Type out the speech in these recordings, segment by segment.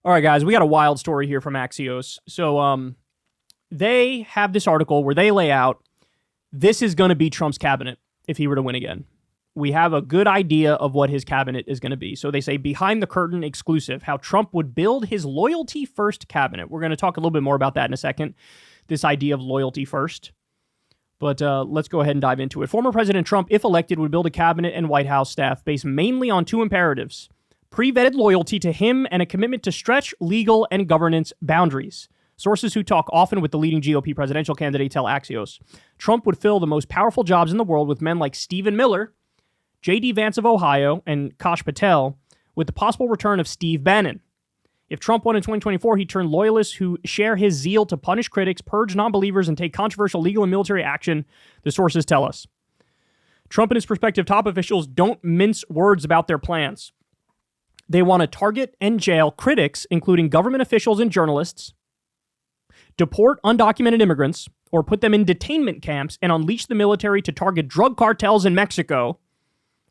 All right, guys, we got a wild story here from Axios. So they have this article where they lay out this is going to be Trump's cabinet if he were to win again. We have a good idea of what his cabinet is going to be. So they say behind the curtain exclusive, how Trump would build his loyalty first cabinet. We're going to talk a little bit more about that in a second, this idea of loyalty first. But let's go ahead and dive into it. Former President Trump, if elected, would build a cabinet and White House staff based mainly on two imperatives: pre-vetted loyalty to him and a commitment to stretch legal and governance boundaries. Sources who talk often with the leading GOP presidential candidate tell Axios Trump would fill the most powerful jobs in the world with men like Stephen Miller, J.D. Vance of Ohio, and Kash Patel, with the possible return of Steve Bannon. If Trump won in 2024, he'd turn loyalists who share his zeal to punish critics, purge non-believers, and take controversial legal and military action, the sources tell us. Trump and his prospective top officials don't mince words about their plans. They want to target and jail critics, including government officials and journalists, deport undocumented immigrants, or put them in detainment camps and unleash the military to target drug cartels in Mexico,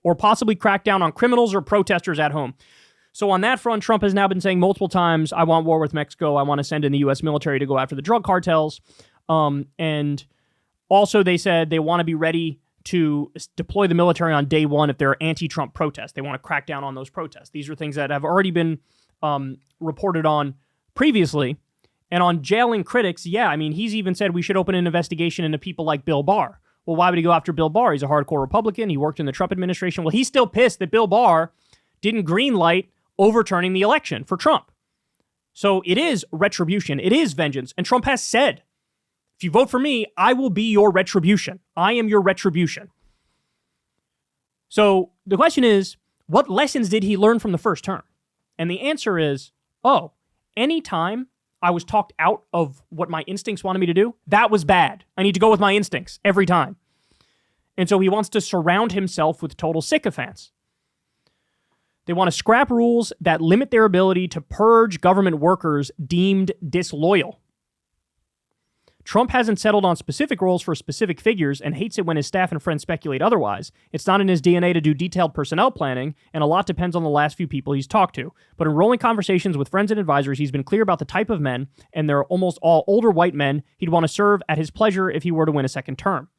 or possibly crack down on criminals or protesters at home. So on that front, Trump has now been saying multiple times, I want war with Mexico. I want to send in the U.S. military to go after the drug cartels. And also they said they want to be ready to deploy the military on day one if there are anti-Trump protests. They want to crack down on those protests. These are things that have already been reported on previously. And on jailing critics, yeah, I mean, he's even said we should open an investigation into people like Bill Barr. Well, why would he go after Bill Barr? He's a hardcore Republican. He worked in the Trump administration. Well, he's still pissed that Bill Barr didn't greenlight overturning the election for Trump. So it is retribution. It is vengeance. And Trump has said, if you vote for me, I will be your retribution. I am your retribution. So the question is, what lessons did he learn from the first term? And the answer is, anytime I was talked out of what my instincts wanted me to do, that was bad. I need to go with my instincts every time. And so he wants to surround himself with total sycophants. They want to scrap rules that limit their ability to purge government workers deemed disloyal. Trump hasn't settled on specific roles for specific figures and hates it when his staff and friends speculate otherwise. It's not in his DNA to do detailed personnel planning, and a lot depends on the last few people he's talked to. But in rolling conversations with friends and advisors, he's been clear about the type of men, and they're almost all older white men he'd want to serve at his pleasure if he were to win a second term.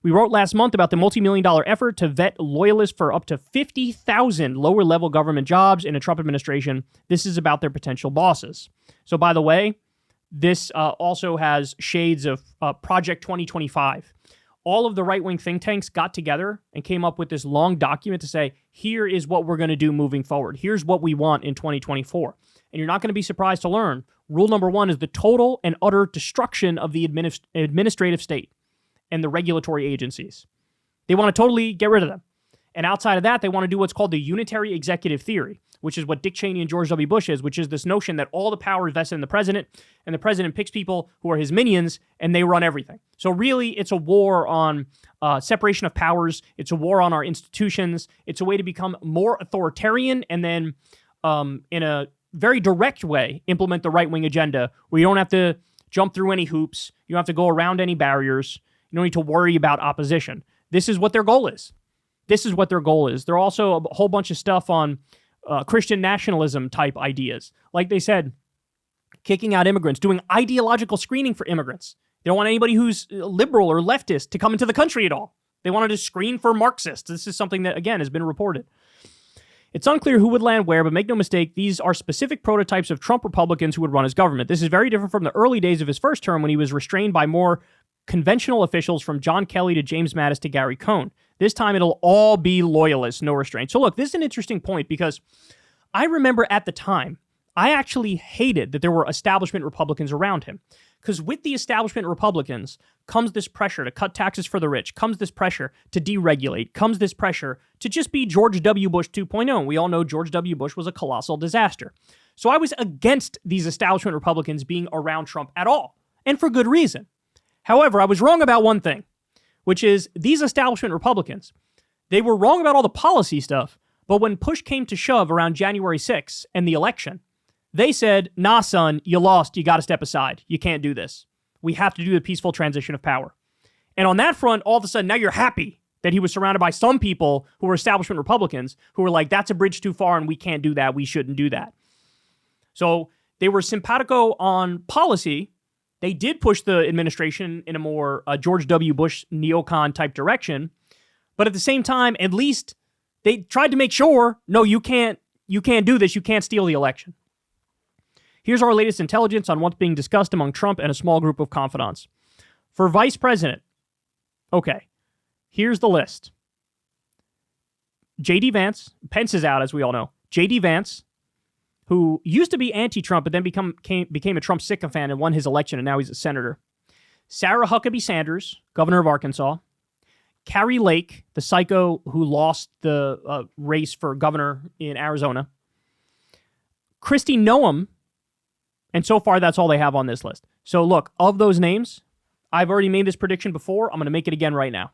We wrote last month about the multi-million-dollar effort to vet loyalists for up to 50,000 lower-level government jobs in a Trump administration. This is about their potential bosses. So, by the way, this also has shades of Project 2025. All of the right-wing think tanks got together and came up with this long document to say, here is what we're going to do moving forward. Here's what we want in 2024. And you're not going to be surprised to learn, rule number one is the total and utter destruction of the administrative state and the regulatory agencies. They want to totally get rid of them. And outside of that, they want to do what's called the unitary executive theory, which is what Dick Cheney and George W. Bush is, which is this notion that all the power is vested in the president, and the president picks people who are his minions, and they run everything. So really, it's a war on separation of powers. It's a war on our institutions. It's a way to become more authoritarian and then, in a very direct way, implement the right-wing agenda, where you don't have to jump through any hoops. You don't have to go around any barriers. You don't need to worry about opposition. This is what their goal is. This is what their goal is. There are also a whole bunch of stuff on Christian nationalism type ideas. Like they said, kicking out immigrants, doing ideological screening for immigrants. They don't want anybody who's liberal or leftist to come into the country at all. They wanted to screen for Marxists. This is something that, again, has been reported. It's unclear who would land where, but make no mistake, these are specific prototypes of Trump Republicans who would run his government. This is very different from the early days of his first term when he was restrained by more conventional officials from John Kelly to James Mattis to Gary Cohn. This time it'll all be loyalists, no restraint. So look, this is an interesting point because I remember at the time, I actually hated that there were establishment Republicans around him. Because with the establishment Republicans comes this pressure to cut taxes for the rich, comes this pressure to deregulate, comes this pressure to just be George W. Bush 2.0. And we all know George W. Bush was a colossal disaster. So I was against these establishment Republicans being around Trump at all, and for good reason. However, I was wrong about one thing, which is these establishment Republicans, they were wrong about all the policy stuff, but when push came to shove around January 6th and the election, they said, nah, son, you lost. You got to step aside. You can't do this. We have to do the peaceful transition of power. And on that front, all of a sudden, now you're happy that he was surrounded by some people who were establishment Republicans who were like, that's a bridge too far and we can't do that. We shouldn't do that. So they were simpatico on policy. They did push the administration in a more George W. Bush neocon type direction. But at the same time, at least they tried to make sure, no, you can't do this. You can't steal the election. Here's our latest intelligence on what's being discussed among Trump and a small group of confidants. For vice president, okay, here's the list. J.D. Vance, Pence is out, as we all know. J.D. Vance, who used to be anti-Trump, but then became a Trump sycophant and won his election, and now he's a senator. Sarah Huckabee Sanders, governor of Arkansas. Carrie Lake, the psycho who lost the race for governor in Arizona. Kristi Noem, and so far that's all they have on this list. So look, of those names, I've already made this prediction before. I'm going to make it again right now.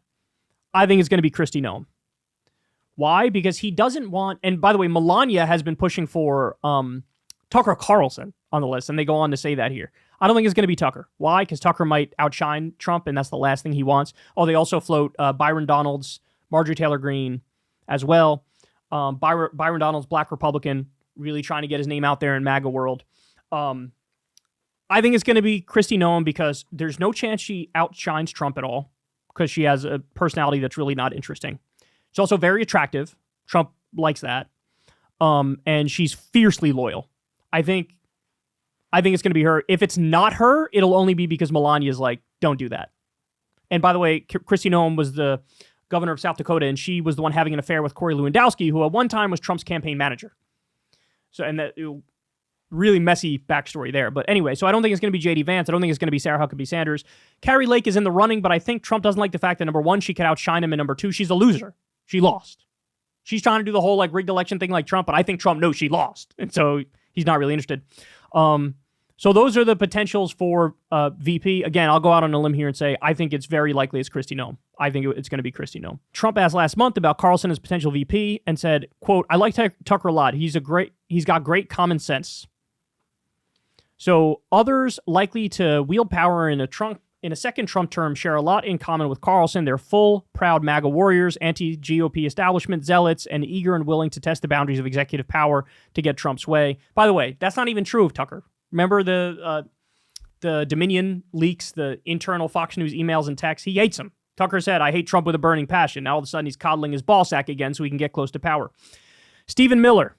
I think it's going to be Kristi Noem. Why? Because he doesn't want, and by the way, Melania has been pushing for Tucker Carlson on the list, and they go on to say that here. I don't think it's going to be Tucker. Why? Because Tucker might outshine Trump, and that's the last thing he wants. Oh, they also float Byron Donalds, Marjorie Taylor Greene as well. Byron Donalds, black Republican, really trying to get his name out there in MAGA world. I think it's going to be Kristi Noem because there's no chance she outshines Trump at all because she has a personality that's really not interesting. She's also very attractive. Trump likes that. And she's fiercely loyal. I think it's going to be her. If it's not her, it'll only be because Melania's like, don't do that. And by the way, Kristi Noem was the governor of South Dakota, and she was the one having an affair with Corey Lewandowski, who at one time was Trump's campaign manager. So, and that really messy backstory there. But anyway, so I don't think it's going to be J.D. Vance. I don't think it's going to be Sarah Huckabee Sanders. Carrie Lake is in the running, but I think Trump doesn't like the fact that, number one, she could outshine him, and number two, she's a loser. She lost. She's trying to do the whole like rigged election thing like Trump, but I think Trump knows she lost. And so he's not really interested. So those are the potentials for VP. Again, I'll go out on a limb here and say I think it's very likely it's Kristi Noem. I think it's going to be Kristi Noem. Trump asked last month about Carlson as potential VP and said, quote, I like Tucker a lot. He's got great common sense. So others likely to wield power in a second Trump term share a lot in common with Carlson. They're full, proud MAGA warriors, anti-GOP establishment zealots, and eager and willing to test the boundaries of executive power to get Trump's way. By the way, that's not even true of Tucker. Remember the Dominion leaks, the internal Fox News emails and texts? He hates him. Tucker said, I hate Trump with a burning passion. Now all of a sudden he's coddling his ball sack again so he can get close to power. Stephen Miller.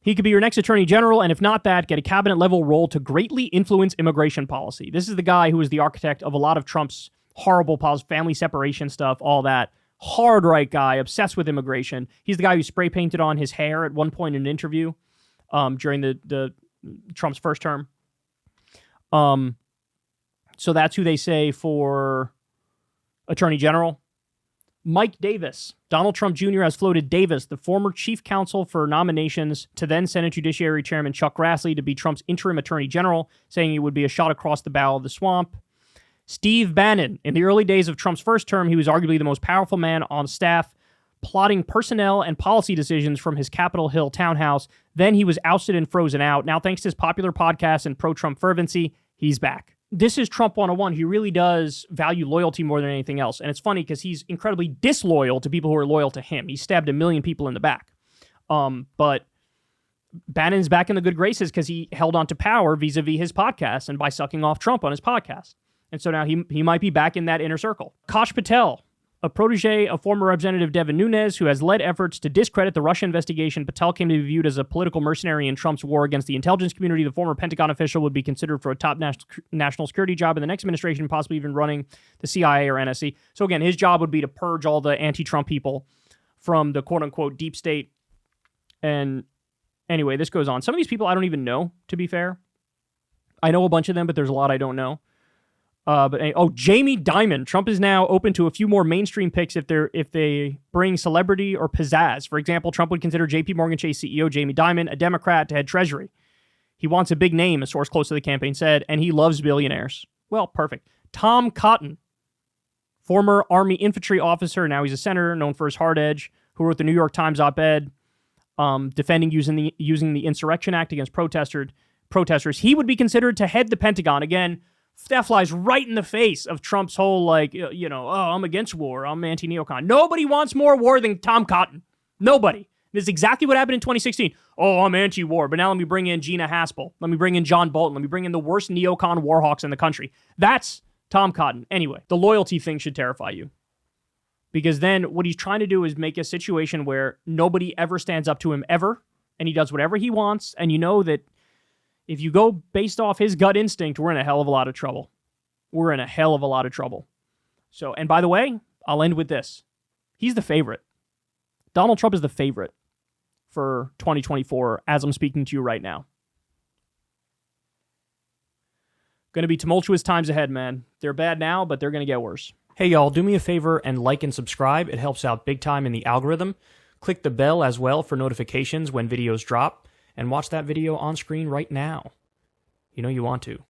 He could be your next attorney general, and if not that, get a cabinet-level role to greatly influence immigration policy. This is the guy who is the architect of a lot of Trump's horrible policies, family separation stuff, all that. Hard right guy, obsessed with immigration. He's the guy who spray painted on his hair at one point in an interview during the Trump's first term. So that's who they say for attorney general. Mike Davis. Donald Trump Jr. has floated Davis, the former chief counsel for nominations, to then Senate Judiciary Chairman Chuck Grassley to be Trump's interim attorney general, saying it would be a shot across the bow of the swamp. Steve Bannon. In the early days of Trump's first term, he was arguably the most powerful man on staff, plotting personnel and policy decisions from his Capitol Hill townhouse. Then he was ousted and frozen out. Now, thanks to his popular podcast and pro-Trump fervency, he's back. This is Trump 101. He really does value loyalty more than anything else. And it's funny because he's incredibly disloyal to people who are loyal to him. He stabbed 1 million people in the back. But Bannon's back in the good graces because he held on to power vis-a-vis his podcast and by sucking off Trump on his podcast. And so now he might be back in that inner circle. Kash Patel, a protege of former Representative Devin Nunes, who has led efforts to discredit the Russia investigation. Patel came to be viewed as a political mercenary in Trump's war against the intelligence community. The former Pentagon official would be considered for a top national security job in the next administration, possibly even running the CIA or NSC. So again, his job would be to purge all the anti-Trump people from the quote-unquote deep state. And anyway, this goes on. Some of these people I don't even know, to be fair. I know a bunch of them, but there's a lot I don't know. Jamie Dimon. Trump is now open to a few more mainstream picks if they bring celebrity or pizzazz. For example, Trump would consider J.P. Morgan Chase CEO Jamie Dimon, a Democrat, to head Treasury. He wants a big name, a source close to the campaign said, and he loves billionaires. Well, perfect. Tom Cotton, former Army infantry officer, now he's a senator, known for his hard edge, who wrote the New York Times op-ed defending using the Insurrection Act against protesters. He would be considered to head the Pentagon. Again, that flies right in the face of Trump's whole, I'm against war, I'm anti-neocon. Nobody wants more war than Tom Cotton. Nobody. This is exactly what happened in 2016. Oh, I'm anti-war, but now let me bring in Gina Haspel. Let me bring in John Bolton. Let me bring in the worst neocon warhawks in the country. That's Tom Cotton. Anyway, the loyalty thing should terrify you. Because then what he's trying to do is make a situation where nobody ever stands up to him ever, and he does whatever he wants, and you know that if you go based off his gut instinct, we're in a hell of a lot of trouble. We're in a hell of a lot of trouble. So, and by the way, I'll end with this. He's the favorite. Donald Trump is the favorite for 2024 as I'm speaking to you right now. Going to be tumultuous times ahead, man. They're bad now, but they're going to get worse. Hey, y'all, do me a favor and like and subscribe. It helps out big time in the algorithm. Click the bell as well for notifications when videos drop, and watch that video on screen right now. You know you want to.